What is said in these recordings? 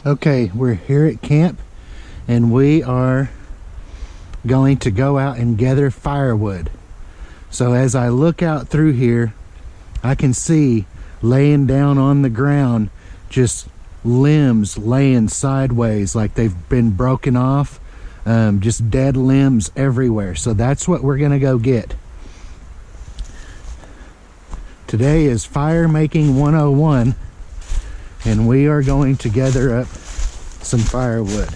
Okay, we're here at camp and we are going to go out and gather firewood. So as I look out through here, I can see laying down on the ground just limbs laying sideways like they've been broken off, just dead limbs everywhere. So that's what we're gonna go get. Today is Fire Making 101 and we are going to gather up some firewood.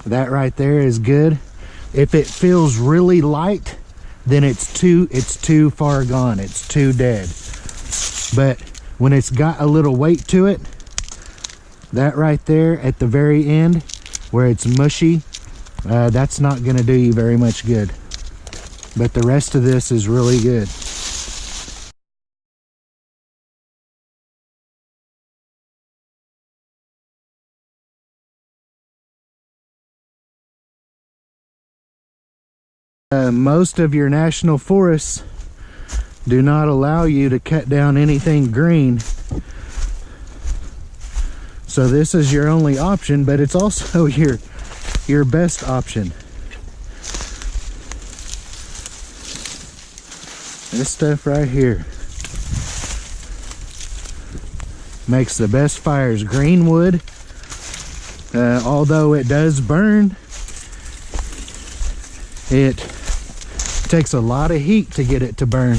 That right there is good. If it feels really light, then it's too far gone, it's too dead. But when it's got a little weight to it, that right there at the very end where it's mushy, that's not gonna do you very much good. But the rest of this is really good. Most of your national forests do not allow you to cut down anything green. So this is your only option, but it's also your best option. This stuff right here makes the best fires. Green wood, although it does burn, it takes a lot of heat to get it to burn.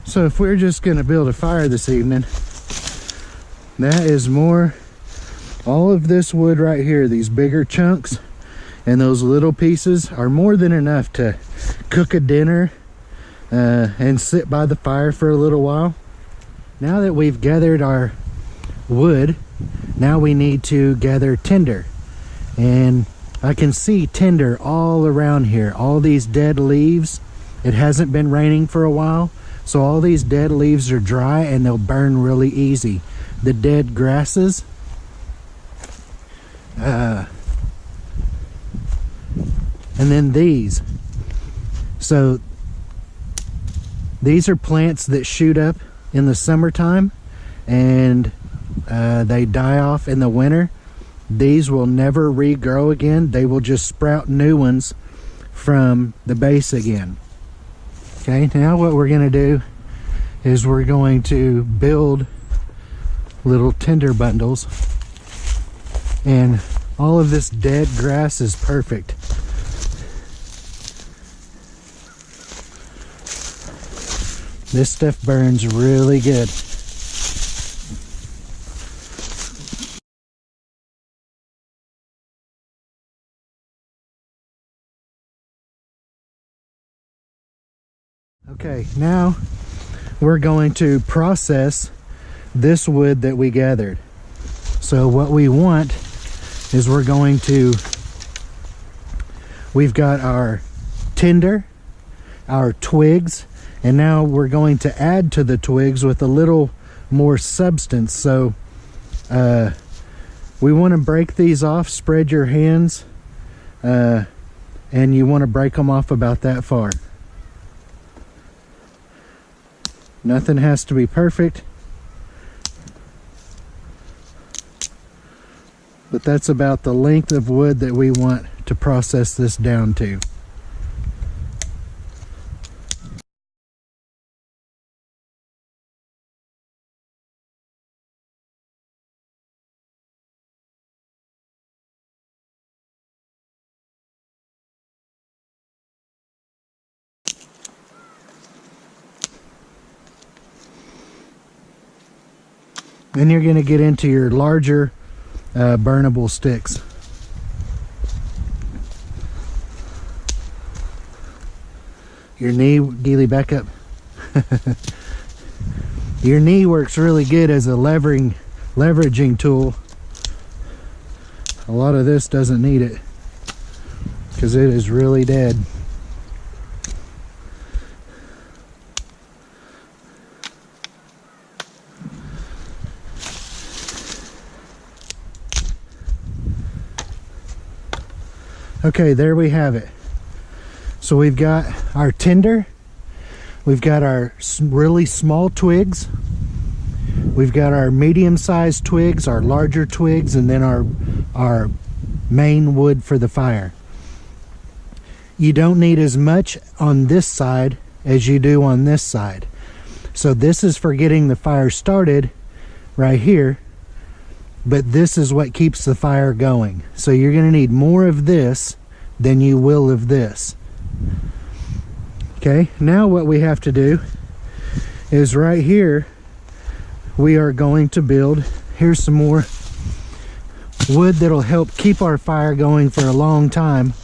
So if we're just going to build a fire this evening, that is more, all of this wood right here, these bigger chunks and those little pieces are more than enough to cook a dinner and sit by the fire for a little while. Now that we've gathered our wood, now we need to gather tinder. And I can see tinder all around here, all these dead leaves. It hasn't been raining for a while, so all these dead leaves are dry and they'll burn really easy. The dead grasses, and then these. So these are plants that shoot up in the summertime and they die off in the winter. These will never regrow again. They will just sprout new ones from the base again. Okay, now what we're going to do is we're going to build little tinder bundles, and all of this dead grass is perfect. This stuff burns really good. Okay, now we're going to process this wood that we gathered. So what we want is we've got our tinder, our twigs, and now we're going to add to the twigs with a little more substance. So we want to break these off. Spread your hands and you want to break them off about that far. Nothing has to be perfect, but that's about the length of wood that we want to process this down to. Then you're going to get into your larger burnable sticks. Your knee, Geely, back up. Your knee works really good as a leveraging tool. A lot of this doesn't need it because it is really dead. Okay, there we have it. So we've got our tinder, we've got our really small twigs, we've got our medium-sized twigs, our larger twigs, and then our main wood for the fire. You don't need as much on this side as you do on this side. So this is for getting the fire started right here, but this is what keeps the fire going. So you're going to need more of this than you will of this. Okay, now what we have to do is right here, we are going to build, here's some more wood that'll help keep our fire going for a long time.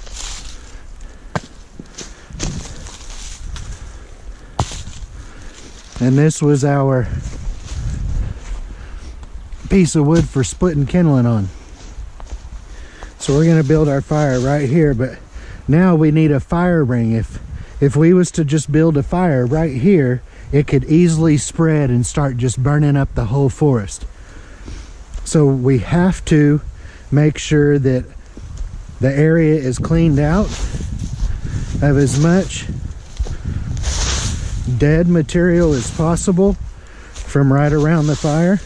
And this was our piece of wood for splitting kindling on. So we're going to build our fire right here, but now we need a fire ring. If we was to just build a fire right here, it could easily spread and start just burning up the whole forest. So we have to make sure that the area is cleaned out of as much dead material as possible from right around the fire.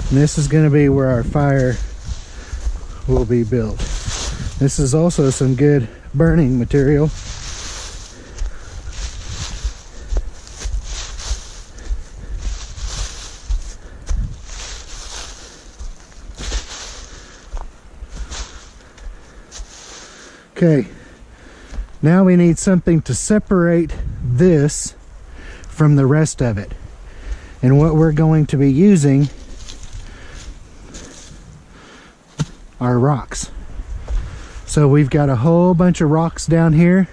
And this is going to be where our fire will be built. This is also some good burning material. Okay, now we need something to separate this from the rest of it. And what we're going to be using are rocks. So we've got a whole bunch of rocks down here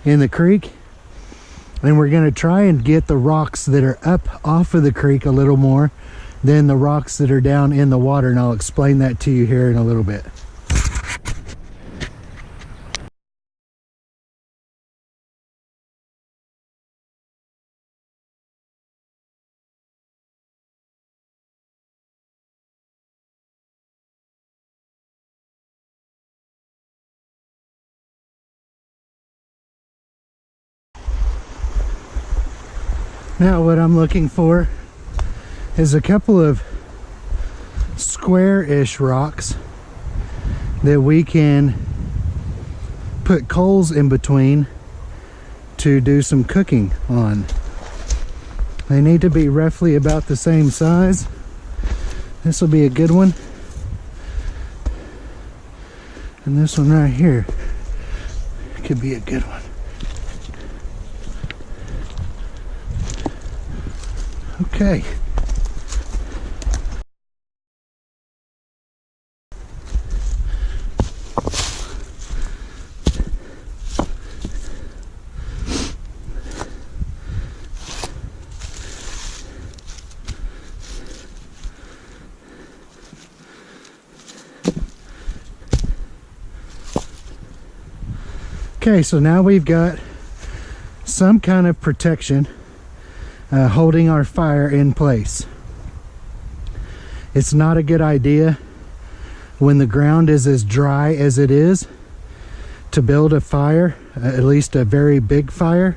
in the creek, and we're going to try and get the rocks that are up off of the creek a little more than the rocks that are down in the water, and I'll explain that to you here in a little bit. Now what I'm looking for is a couple of square-ish rocks that we can put coals in between to do some cooking on. They need to be roughly about the same size. This will be a good one. And this one right here could be a good one. Okay. Okay, so now we've got some kind of protection holding our fire in place. It's not a good idea when the ground is as dry as it is to build a fire, at least a very big fire,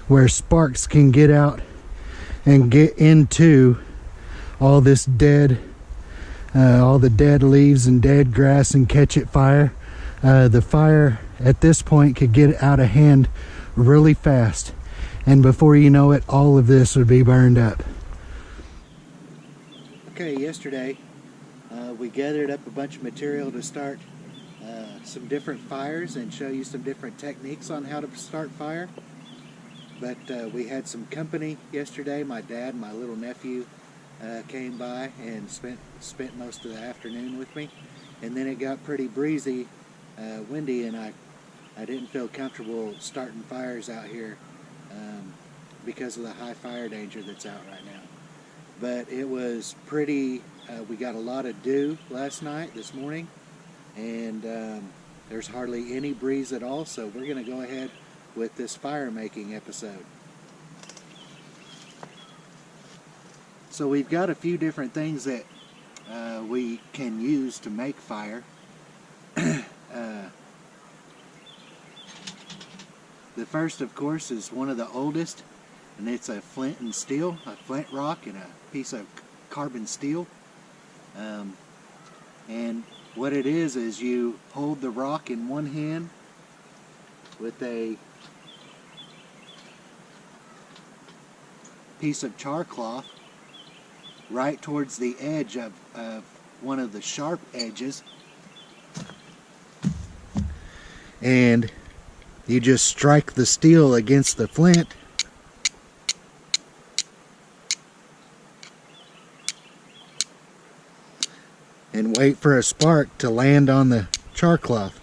where sparks can get out and get into all this dead, all the dead leaves and dead grass and catch it fire. The fire at this point could get out of hand really fast, and before you know it, all of this would be burned up. Okay, yesterday we gathered up a bunch of material to start some different fires and show you some different techniques on how to start fire. But we had some company yesterday. My dad and my little nephew came by and spent most of the afternoon with me, and then it got pretty breezy, windy, and I I didn't feel comfortable starting fires out here because of the high fire danger that's out right now. But it was pretty, we got a lot of dew last night, this morning, and there's hardly any breeze at all, so we're going to go ahead with this fire making episode. So we've got a few different things that we can use to make fire. The first, of course, is one of the oldest, and it's a flint and steel, a flint rock and a piece of carbon steel. And what it is you hold the rock in one hand with a piece of char cloth right towards the edge of one of the sharp edges, and you just strike the steel against the flint, and wait for a spark to land on the char cloth.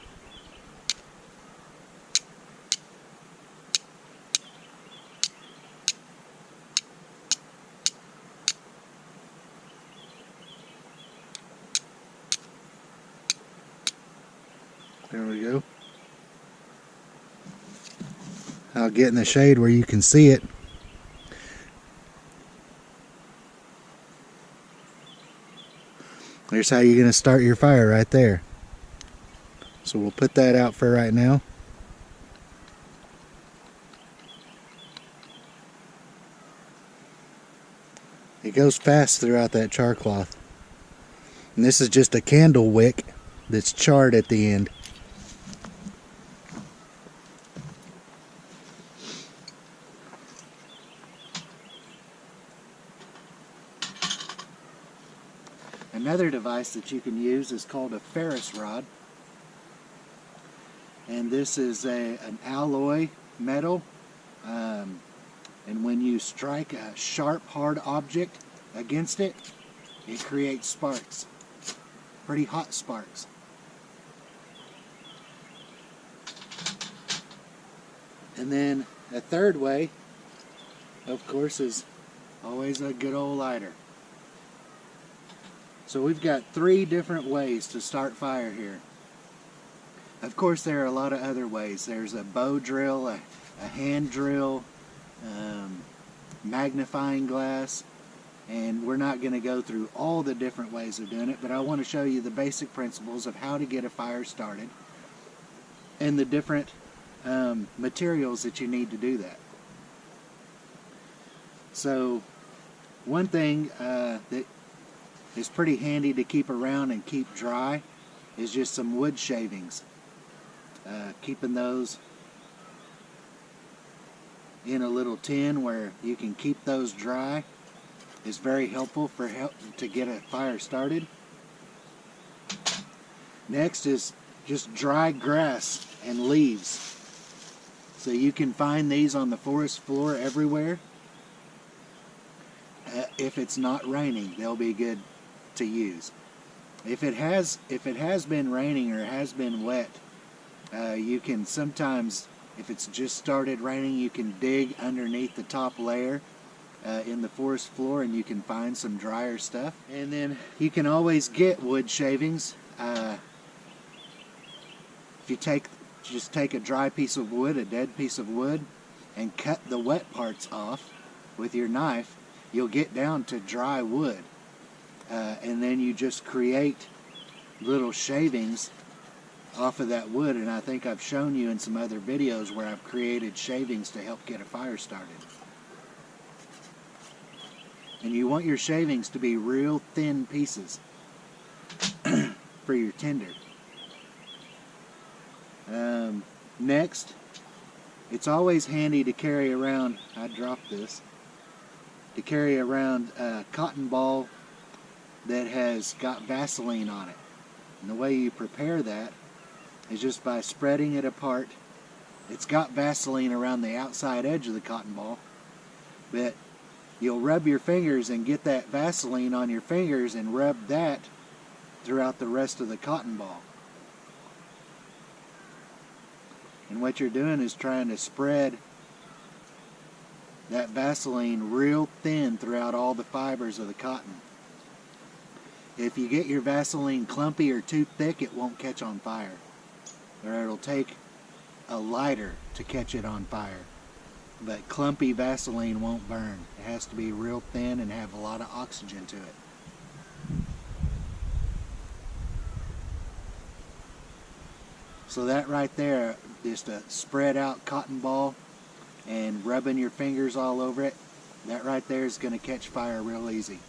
There we go. I'll get in the shade where you can see it. There's how you're going to start your fire right there. So we'll put that out for right now. It goes fast throughout that char cloth. And this is just a candle wick that's charred at the end. Another device that you can use is called a ferros rod, and this is an alloy metal, and when you strike a sharp, hard object against it, it creates sparks, pretty hot sparks. And then a third way, of course, is always a good old lighter. So we've got 3 different ways to start fire here. Of course, there are a lot of other ways. There's a bow drill, a hand drill, magnifying glass, and we're not going to go through all the different ways of doing it, but I want to show you the basic principles of how to get a fire started and the different materials that you need to do that. So one thing that is pretty handy to keep around and keep dry is just some wood shavings. Keeping those in a little tin where you can keep those dry is very helpful to get a fire started. Next is just dry grass and leaves. So you can find these on the forest floor everywhere. If it's not raining, they'll be good to use. If it has been raining or has been wet, you can sometimes, if it's just started raining, you can dig underneath the top layer in the forest floor and you can find some drier stuff. And then you can always get wood shavings. If you just take a dry piece of wood, a dead piece of wood, and cut the wet parts off with your knife, you'll get down to dry wood. And then you just create little shavings off of that wood, and I think I've shown you in some other videos where I've created shavings to help get a fire started. And you want your shavings to be real thin pieces for your tinder. Next, it's always handy to carry around, I dropped this, to carry around a cotton ball that has got Vaseline on it. And the way you prepare that is just by spreading it apart. It's got Vaseline around the outside edge of the cotton ball, but you'll rub your fingers and get that Vaseline on your fingers and rub that throughout the rest of the cotton ball. And what you're doing is trying to spread that Vaseline real thin throughout all the fibers of the cotton. If you get your Vaseline clumpy or too thick, it won't catch on fire. Or it'll take a lighter to catch it on fire. But clumpy Vaseline won't burn. It has to be real thin and have a lot of oxygen to it. So that right there, just a spread out cotton ball and rubbing your fingers all over it, that right there is going to catch fire real easy.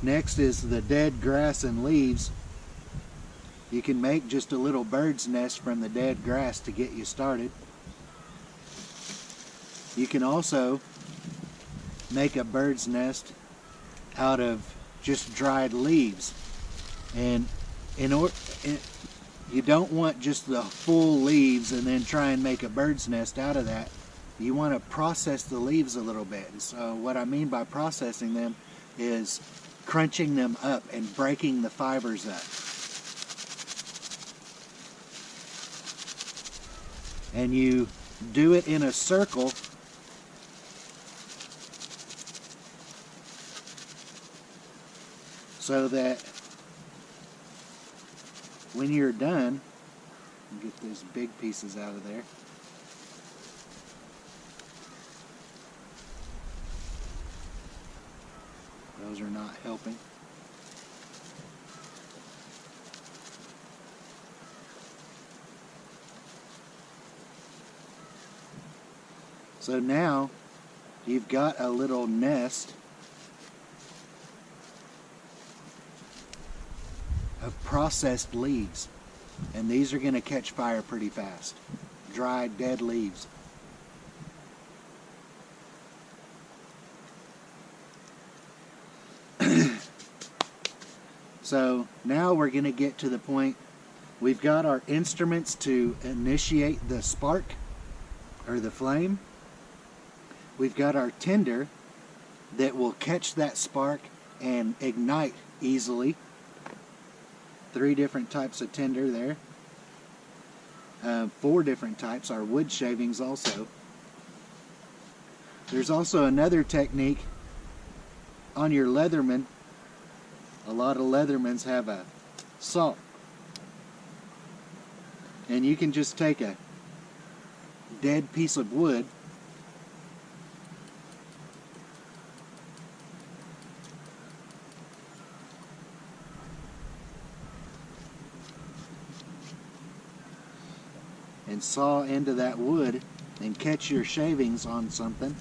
Next is the dead grass and leaves. You can make just a little bird's nest from the dead grass to get you started. You can also make a bird's nest out of just dried leaves. And you don't want just the full leaves and then try and make a bird's nest out of that. You want to process the leaves a little bit. And so what I mean by processing them is crunching them up and breaking the fibers up. And you do it in a circle so that when you're done, get those big pieces out of there. Those are not helping. So now you've got a little nest of processed leaves, and these are going to catch fire pretty fast. Dried, dead leaves. So now we're going to get to the point, we've got our instruments to initiate the spark or the flame. We've got our tinder that will catch that spark and ignite easily. 3 different types of tinder there. 4 different types, our wood shavings also. There's also another technique on your Leatherman. A lot of Leathermans have a saw. And you can just take a dead piece of wood and saw into that wood and catch your shavings on something.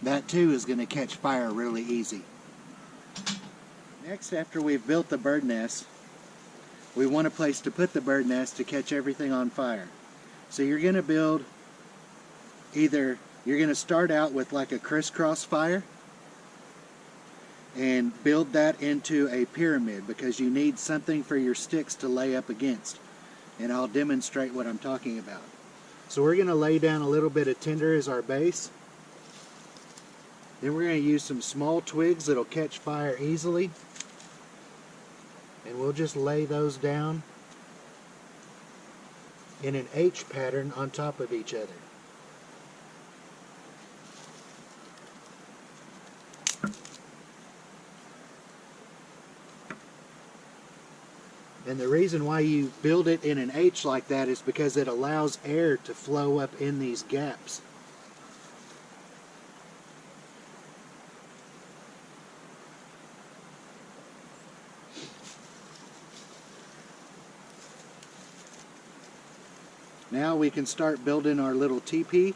That too is going to catch fire really easy. Next, after we've built the bird nest, we want a place to put the bird nest to catch everything on fire. So you're going to build you're going to start out with like a crisscross fire and build that into a pyramid, because you need something for your sticks to lay up against. And I'll demonstrate what I'm talking about. So we're going to lay down a little bit of tinder as our base. Then we're going to use some small twigs that'll catch fire easily. And we'll just lay those down in an H pattern on top of each other. And the reason why you build it in an H like that is because it allows air to flow up in these gaps. Now we can start building our little teepee.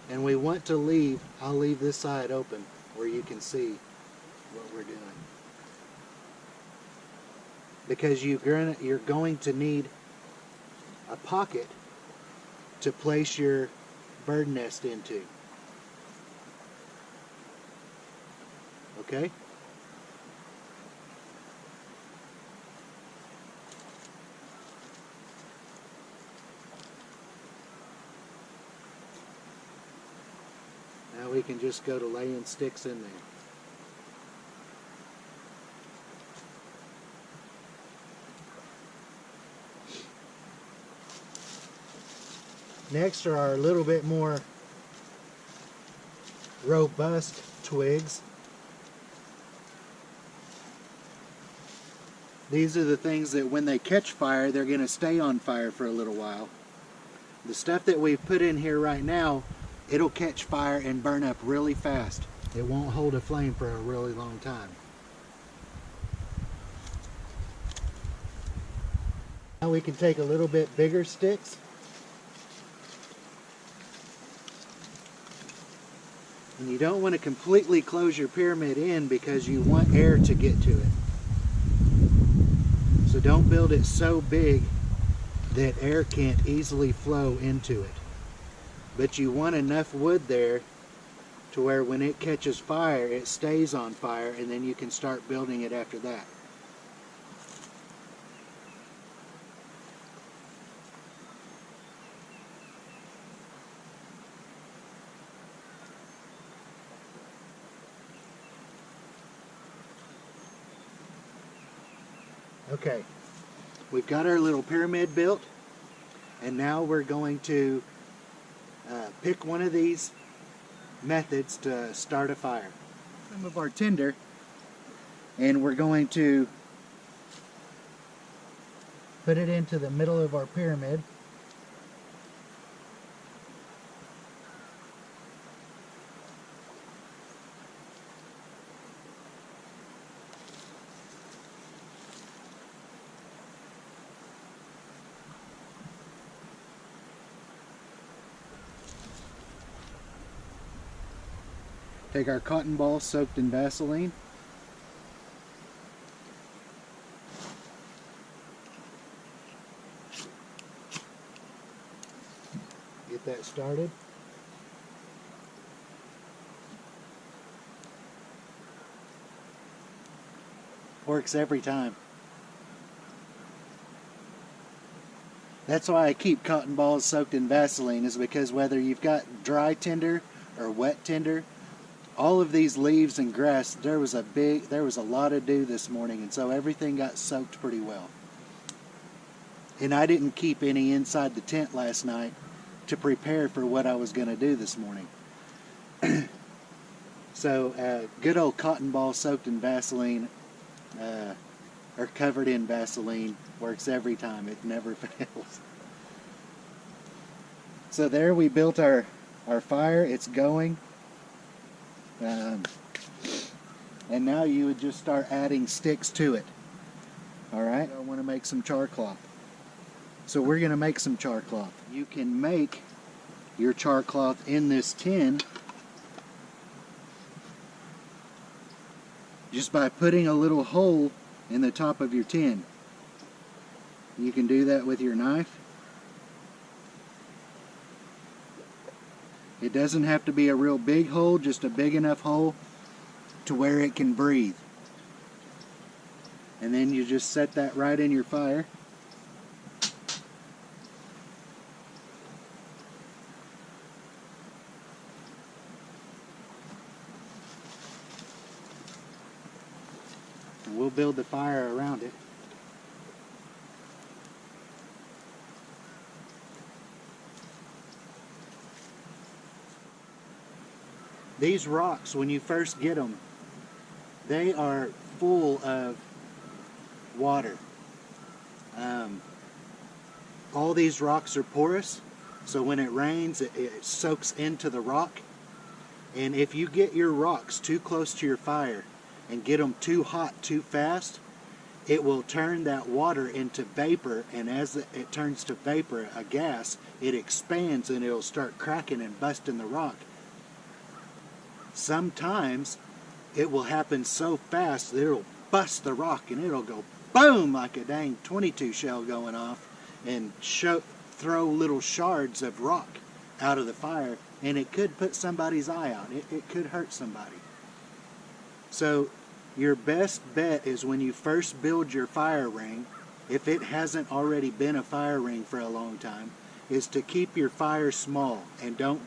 And we want to leave, I'll leave this side open where you can see what we're doing. Because you're going to need a pocket to place your bird nest into. Okay? Now we can just go to laying sticks in there. Next are our little bit more robust twigs. These are the things that when they catch fire, they're going to stay on fire for a little while. The stuff that we've put in here right now, it'll catch fire and burn up really fast. It won't hold a flame for a really long time. Now we can take a little bit bigger sticks. And you don't want to completely close your pyramid in because you want air to get to it. So don't build it so big that air can't easily flow into it. But you want enough wood there to where when it catches fire, it stays on fire, and then you can start building it after that. Okay, we've got our little pyramid built, and now we're going to pick one of these methods to start a fire. Some of our tinder, and we're going to put it into the middle of our pyramid. Take our cotton ball soaked in Vaseline. Get that started. Works every time. That's why I keep cotton balls soaked in Vaseline, is because whether you've got dry tinder or wet tinder, all of these leaves and grass, there was a lot of dew this morning, and so everything got soaked pretty well. And I didn't keep any inside the tent last night to prepare for what I was going to do this morning. So good old cotton ball soaked in Vaseline, or covered in Vaseline, works every time. It never fails. So there we built our fire. It's going. And now you would just start adding sticks to it. Alright, I want to make some char cloth. So we're going to make some char cloth. You can make your char cloth in this tin just by putting a little hole in the top of your tin. You can do that with your knife. It doesn't have to be a real big hole, just a big enough hole to where it can breathe. And then you just set that right in your fire. And we'll build the fire around it. These rocks, when you first get them, they are full of water. All these rocks are porous, so when it rains, it soaks into the rock. And if you get your rocks too close to your fire and get them too hot too fast, it will turn that water into vapor, and as it turns to vapor, a gas, it expands and it'll start cracking and busting the rock. Sometimes it will happen so fast that it'll bust the rock and it'll go boom like a dang 22 shell going off and throw little shards of rock out of the fire, and it could put somebody's eye out. It could hurt somebody. So your best bet is when you first build your fire ring, if it hasn't already been a fire ring for a long time, is to keep your fire small and don't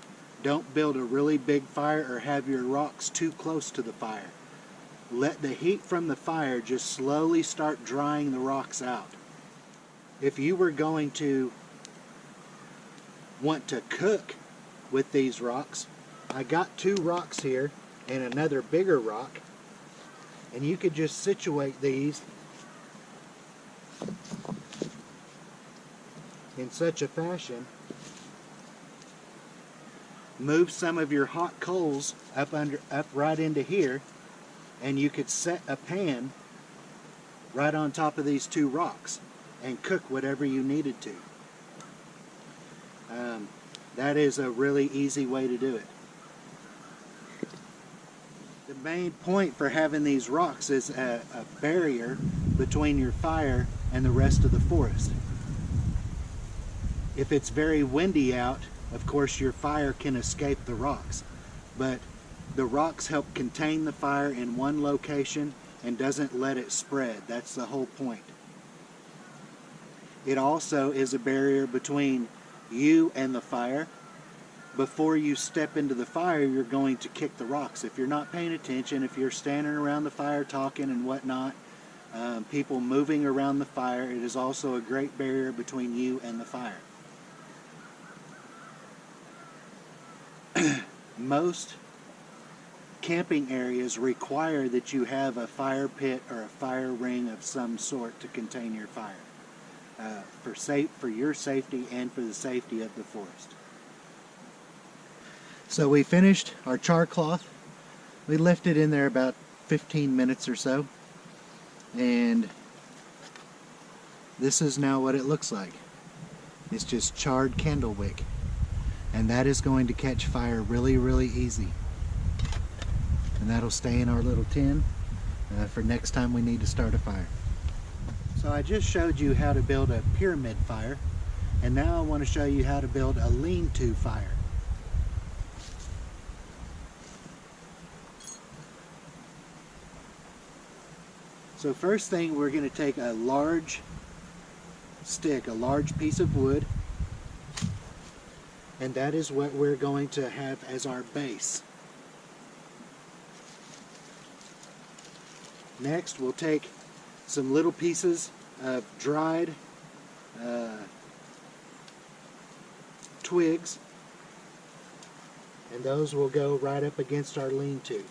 build a really big fire or have your rocks too close to the fire. Let the heat from the fire just slowly start drying the rocks out. If you were going to want to cook with these rocks, I got 2 rocks here and another bigger rock, and you could just situate these in such a fashion. Move some of your hot coals up right into here, and you could set a pan right on top of these 2 rocks and cook whatever you needed to. That is a really easy way to do it. The main point for having these rocks is a barrier between your fire and the rest of the forest. If it's very windy out, of course your fire can escape the rocks, but the rocks help contain the fire in one location and doesn't let it spread. That's the whole point. It also is a barrier between you and the fire. Before you step into the fire, you're going to kick the rocks. If you're not paying attention, if you're standing around the fire talking and whatnot, people moving around the fire, it is also a great barrier between you and the fire. Most camping areas require that you have a fire pit or a fire ring of some sort to contain your fire, for your safety and for the safety of the forest. So we finished our char cloth. We left it in there about 15 minutes or so, and this is now what it looks like. It's just charred candle wick, and that is going to catch fire really, really easy. And that'll stay in our little tin for next time we need to start a fire. So I just showed you how to build a pyramid fire, and now I want to show you how to build a lean-to fire. So first thing, we're going to take a large stick, a large piece of wood, and that is what we're going to have as our base. Next, we'll take some little pieces of dried twigs, and those will go right up against our lean-to.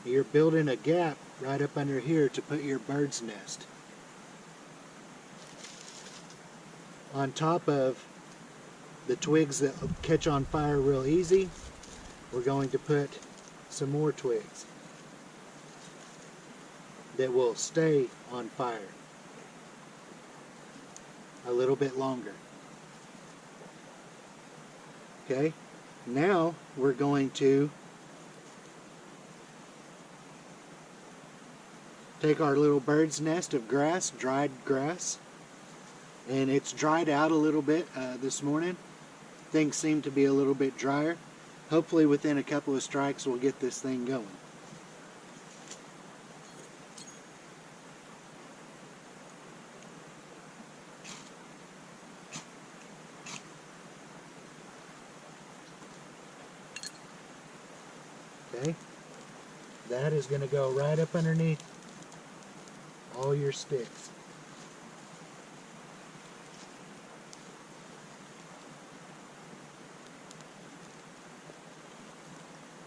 You're building a gap right up under here to put your bird's nest. On top of the twigs that catch on fire real easy, we're going to put some more twigs that will stay on fire a little bit longer. Okay, now we're going to take our little bird's nest of grass, dried grass, and it's dried out a little bit this morning. Things seem to be a little bit drier. Hopefully within a couple of strikes we'll get this thing going. that is going to go right up underneath all your sticks.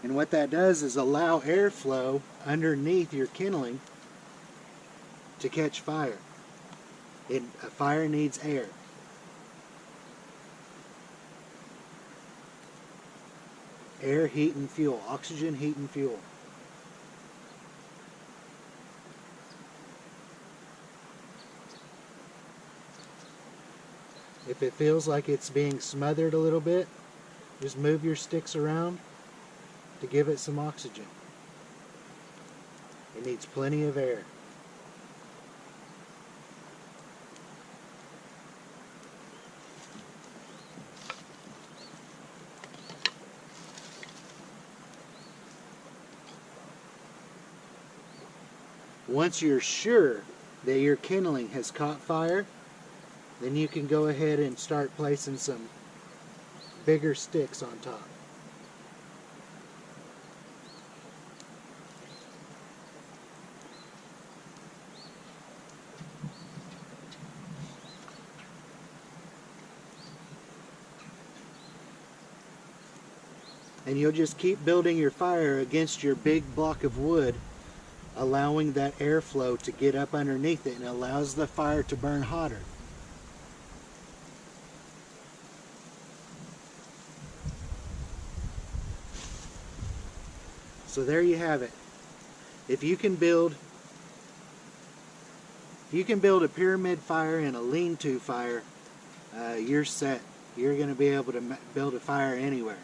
And what that does is allow airflow underneath your kindling to catch fire. A fire needs air. Air, heat, and fuel. Oxygen, heat, and fuel. If it feels like it's being smothered a little bit, just move your sticks around to give it some oxygen. It needs plenty of air. Once you're sure that your kindling has caught fire, then you can go ahead and start placing some bigger sticks on top. And you'll just keep building your fire against your big block of wood, allowing that airflow to get up underneath it, and allows the fire to burn hotter. So there you have it. If you can build a pyramid fire and a lean-to fire, you're set. You're going to be able to build a fire anywhere.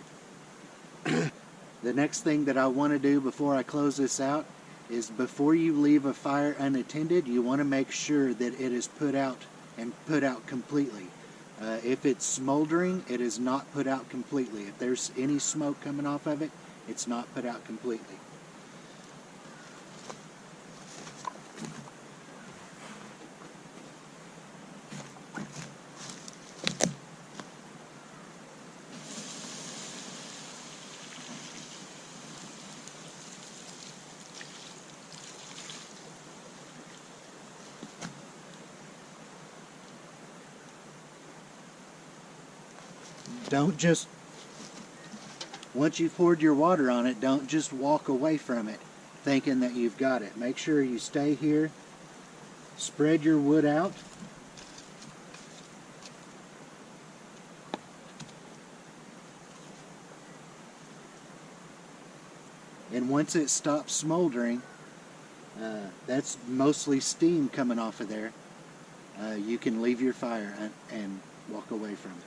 The next thing that I want to do before I close this out is, before you leave a fire unattended, you want to make sure that it is put out, and put out completely. If it's smoldering, it is not put out completely. If there's any smoke coming off of it, it's not put out completely. Don't just, once you've poured your water on it, don't just walk away from it thinking that you've got it. Make sure you stay here, spread your wood out, and once it stops smoldering, that's mostly steam coming off of there, you can leave your fire and walk away from it.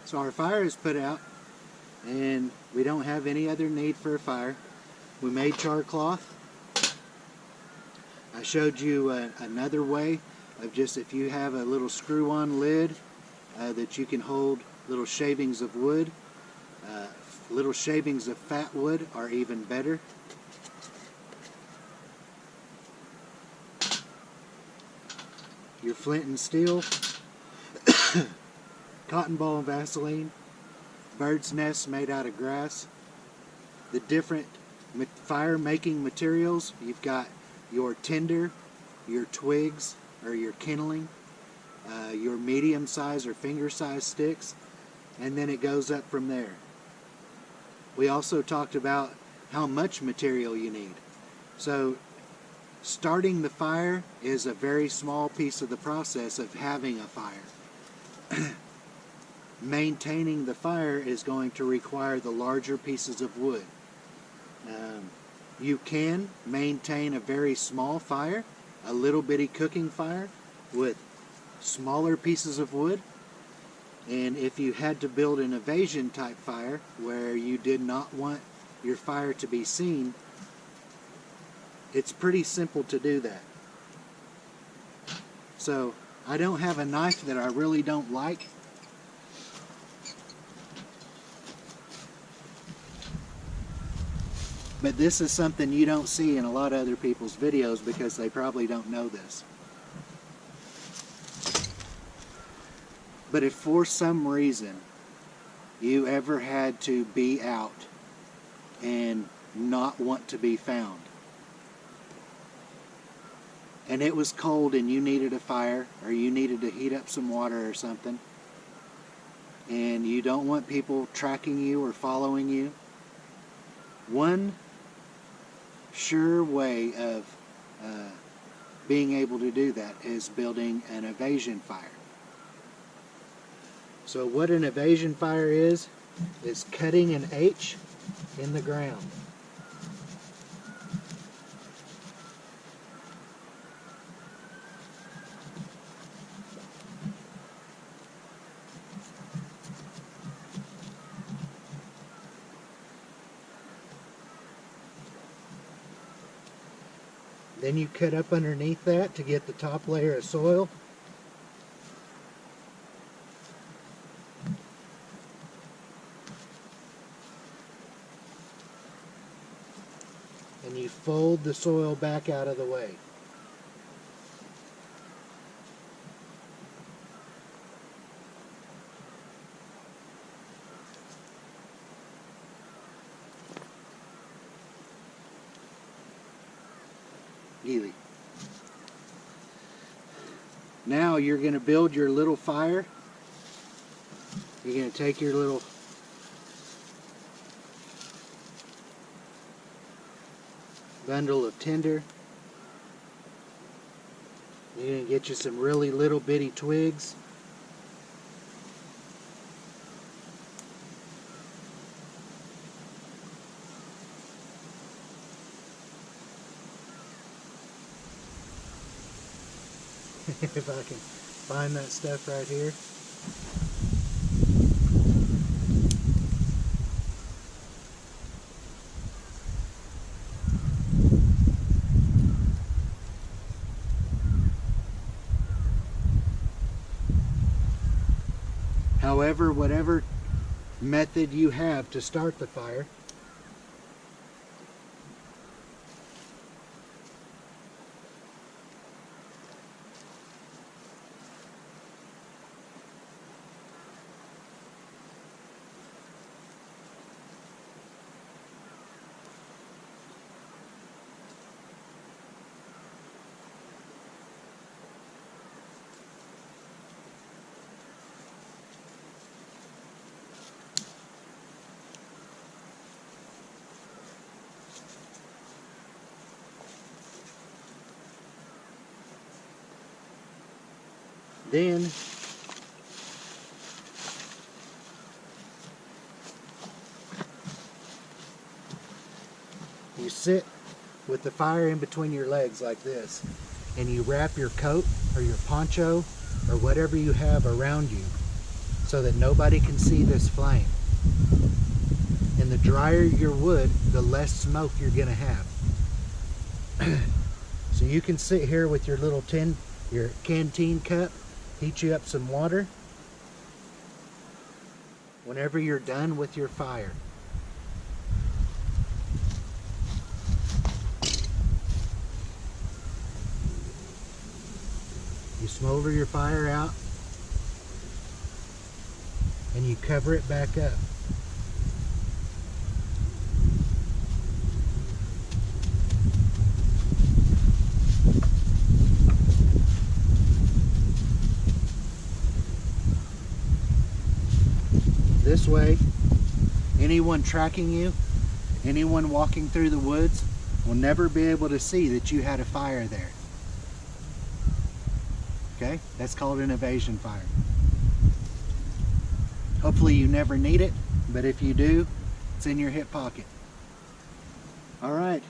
So our fire is put out, and we don't have any other need for a fire. We made char cloth. I showed you another way of just, if you have a little screw-on lid that you can hold little shavings of wood. Little shavings of fat wood are even better. Your flint and steel. Cotton ball and Vaseline, bird's nest made out of grass, the different fire making materials. You've got your tinder, your twigs or your kindling, your medium size or finger size sticks, and then it goes up from there. We also talked about how much material you need. So starting the fire is a very small piece of the process of having a fire. Maintaining the fire is going to require the larger pieces of wood. You can maintain a very small fire, a little bitty cooking fire, with smaller pieces of wood. And if you had to build an evasion type fire where you did not want your fire to be seen, it's pretty simple to do that. So I don't have a knife that I really don't like. But this is something you don't see in a lot of other people's videos because they probably don't know this. But if for some reason you ever had to be out and not want to be found, and it was cold and you needed a fire, or you needed to heat up some water or something, and you don't want people tracking you or following you, one sure way of being able to do that is building an evasion fire. So what an evasion fire is cutting an H in the ground. Then you cut up underneath that to get the top layer of soil. And you fold the soil back out of the way. Easy. Now you're going to build your little fire. You're going to take your little bundle of tinder. You're going to get you some really little bitty twigs. If I can find that stuff right here. However, whatever method you have to start the fire, then you sit with the fire in between your legs like this, and you wrap your coat or your poncho or whatever you have around you so that nobody can see this flame. And the drier your wood, the less smoke you're going to have. So you can sit here with your little your canteen cup, heat you up some water. Whenever you're done with your fire, you smolder your fire out and you cover it back up. This way, anyone tracking you, anyone walking through the woods will never be able to see that you had a fire there. Okay, that's called an evasion fire. Hopefully you never need it, but if you do, it's in your hip pocket. All right,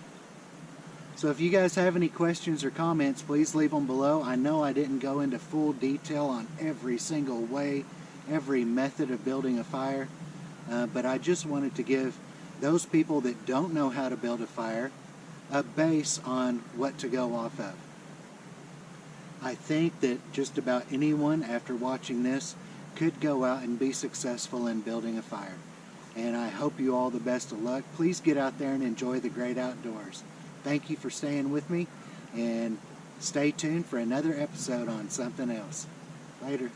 so if you guys have any questions or comments, please leave them below. I know I didn't go into full detail on every single way, every method of building a fire, but I just wanted to give those people that don't know how to build a fire a base on what to go off of. I think that just about anyone after watching this could go out and be successful in building a fire. And I hope you all the best of luck. Please get out there and enjoy the great outdoors. Thank you for staying with me, and stay tuned for another episode on something else. Later.